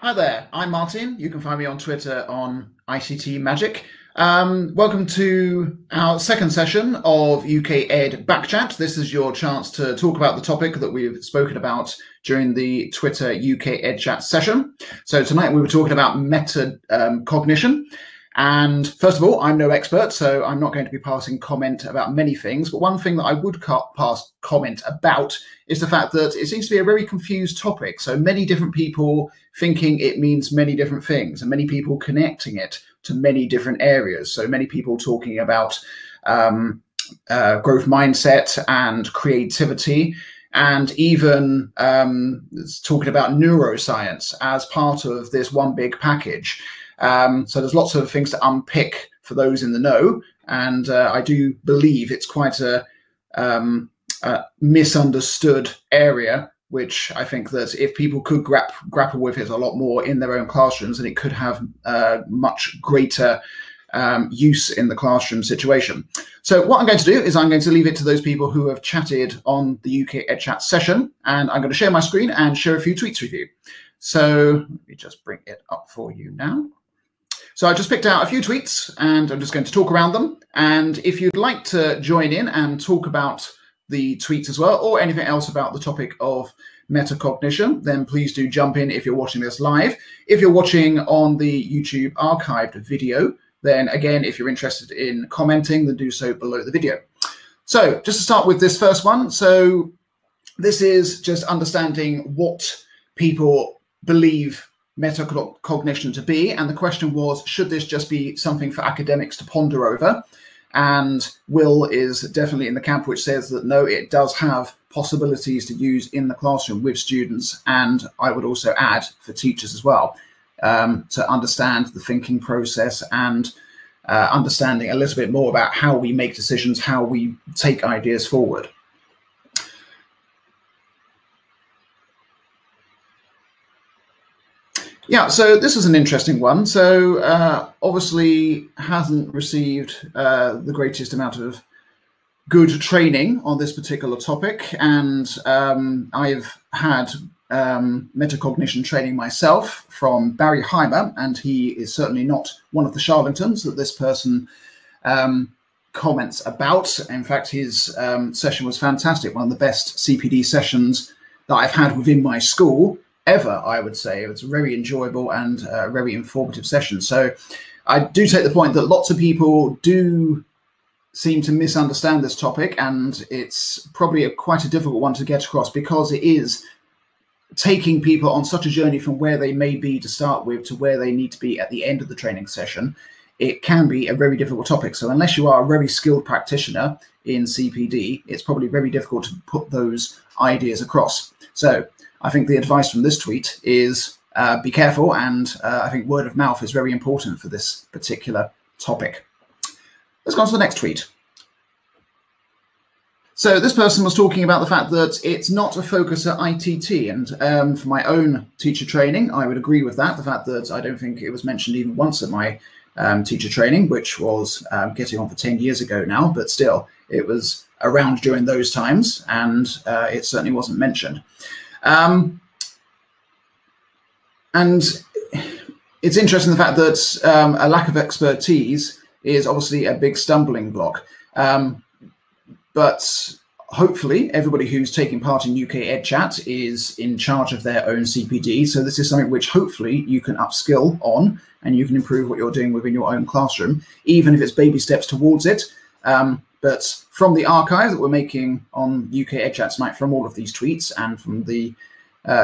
Hi there, I'm Martin. You can find me on Twitter on ICT Magic. Welcome to our second session of UKEd Backchat. This is your chance to talk about the topic that we've spoken about during the Twitter UKEdChat session. So tonight we were talking about metacognition. And first of all, I'm no expert, so I'm not going to be passing comment about many things. But one thing that I would pass comment about is the fact that it seems to be a very confused topic. So many different people thinking it means many different things, and many people connecting it to many different areas. So many people talking about growth mindset and creativity, and even talking about neuroscience as part of this one big package. So there's lots of things to unpick for those in the know, and I do believe it's quite a misunderstood area, which I think that if people could grapple with it a lot more in their own classrooms, then it could have much greater use in the classroom situation. So what I'm going to do is I'm going to leave it to those people who have chatted on the UKEdChat session, and I'm going to share my screen and share a few tweets with you. So let me just bring it up for you now. So I just picked out a few tweets and I'm just going to talk around them. And if you'd like to join in and talk about the tweets as well, or anything else about the topic of metacognition, then please do jump in if you're watching this live. If you're watching on the YouTube archived video, then again, if you're interested in commenting, then do so below the video. So just to start with this first one. So this is just understanding what people believe metacognition to be, and the question was, should this just be something for academics to ponder over? And Will is definitely in the camp which says that no, it does have possibilities to use in the classroom with students, and I would also add for teachers as well, to understand the thinking process and understanding a little bit more about how we make decisions, how we take ideas forward. Yeah, so this is an interesting one. So obviously hasn't received the greatest amount of good training on this particular topic. And I've had metacognition training myself from Barry Heimer, and he is certainly not one of the charlatans that this person comments about. In fact, his session was fantastic, one of the best CPD sessions that I've had within my school ever, I would say. It's a very enjoyable and very informative session. So I do take the point that lots of people do seem to misunderstand this topic, and it's probably quite a difficult one to get across because it is taking people on such a journey from where they may be to start with to where they need to be at the end of the training session. It can be a very difficult topic. So unless you are a very skilled practitioner in CPD, it's probably very difficult to put those ideas across. So I think the advice from this tweet is be careful, and I think word of mouth is very important for this particular topic. Let's go on to the next tweet. So this person was talking about the fact that it's not a focus at ITT, and for my own teacher training, I would agree with that. The fact that I don't think it was mentioned even once at my teacher training, which was getting on for 10 years ago now, but still, it was around during those times, and it certainly wasn't mentioned. And it's interesting the fact that a lack of expertise is obviously a big stumbling block. But hopefully everybody who's taking part in UKEdChat is in charge of their own CPD. So this is something which hopefully you can upskill on, and you can improve what you're doing within your own classroom, even if it's baby steps towards it. But from the archive that we're making on UKEdChat tonight, from all of these tweets and from the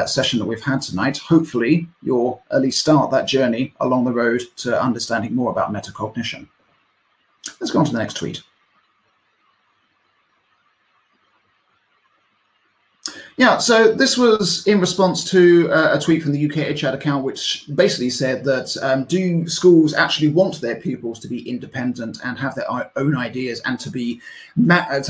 session that we've had tonight, hopefully you'll at least start that journey along the road to understanding more about metacognition. Let's go on to the next tweet. Yeah, so this was in response to a tweet from the UKEdChat account, which basically said that do schools actually want their pupils to be independent and have their own ideas, and to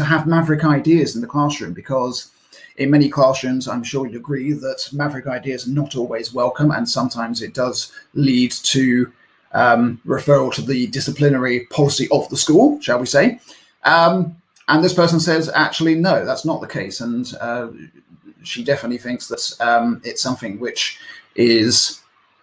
have maverick ideas in the classroom? Because in many classrooms, I'm sure you'd agree that maverick ideas are not always welcome, and sometimes it does lead to referral to the disciplinary policy of the school, shall we say. And this person says, actually, no, that's not the case. And she definitely thinks that it's something which is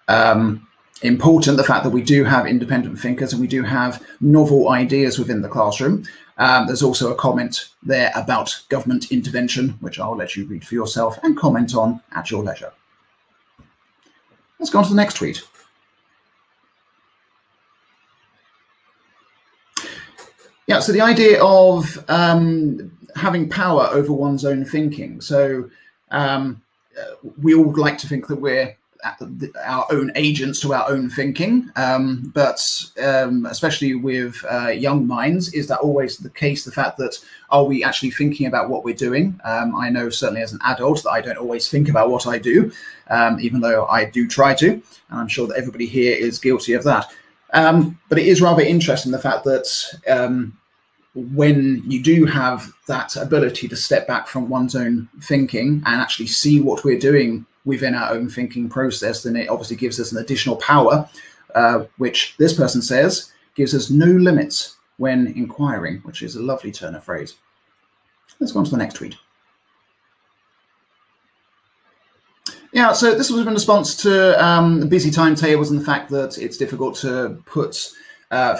important, the fact that we do have independent thinkers and we do have novel ideas within the classroom. There's also a comment there about government intervention, which I'll let you read for yourself and comment on at your leisure. Let's go on to the next tweet. Yeah, so the idea of having power over one's own thinking. So we all like to think that we're our own agents to our own thinking, but especially with young minds, is that always the case? The fact that, are we actually thinking about what we're doing? I know certainly as an adult that I don't always think about what I do, even though I do try to, and I'm sure that everybody here is guilty of that. But it is rather interesting, the fact that when you do have that ability to step back from one's own thinking and actually see what we're doing within our own thinking process, then it obviously gives us an additional power, which this person says gives us no limits when inquiring, which is a lovely turn of phrase. Let's go on to the next tweet. Yeah, so this was in response to busy timetables and the fact that it's difficult to put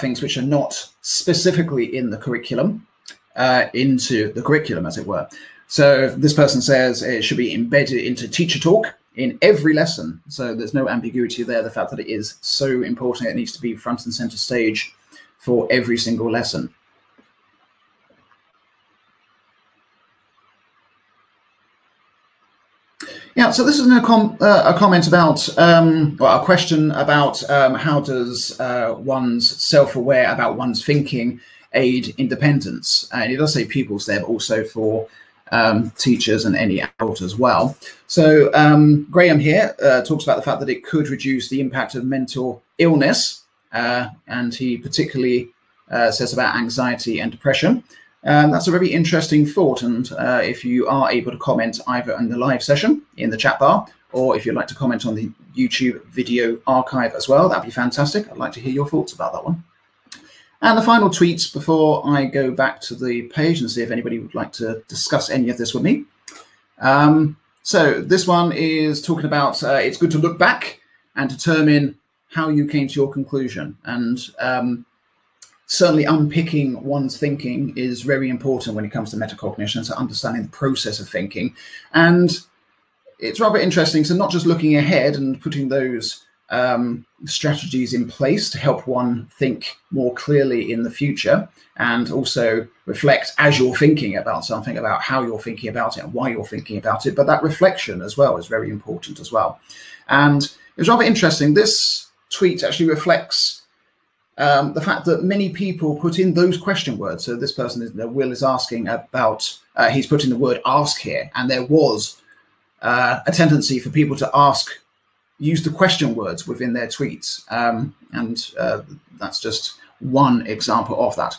things which are not specifically in the curriculum into the curriculum, as it were. So this person says it should be embedded into teacher talk in every lesson. So there's no ambiguity there. The fact that it is so important, it needs to be front and center stage for every single lesson. Yeah, so this is a comment about, well, a question about how does one's self-aware about one's thinking aid independence? And it does say pupils there, but also for teachers and any adult as well. So Graham here talks about the fact that it could reduce the impact of mental illness, and he particularly says about anxiety and depression. That's a very interesting thought, and if you are able to comment either on the live session in the chat bar, or if you'd like to comment on the YouTube video archive as well, that'd be fantastic. I'd like to hear your thoughts about that one. And the final tweets before I go back to the page and see if anybody would like to discuss any of this with me. So this one is talking about it's good to look back and determine how you came to your conclusion. And certainly unpicking one's thinking is very important when it comes to metacognition, so understanding the process of thinking. And it's rather interesting, so not just looking ahead and putting those strategies in place to help one think more clearly in the future, and also reflect as you're thinking about something, about how you're thinking about it and why you're thinking about it, but that reflection as well is very important as well. And it was rather interesting, this tweet actually reflects the fact that many people put in those question words. So this person, Will, is asking about, he's putting the word ask here, and there was a tendency for people to use the question words within their tweets. And that's just one example of that.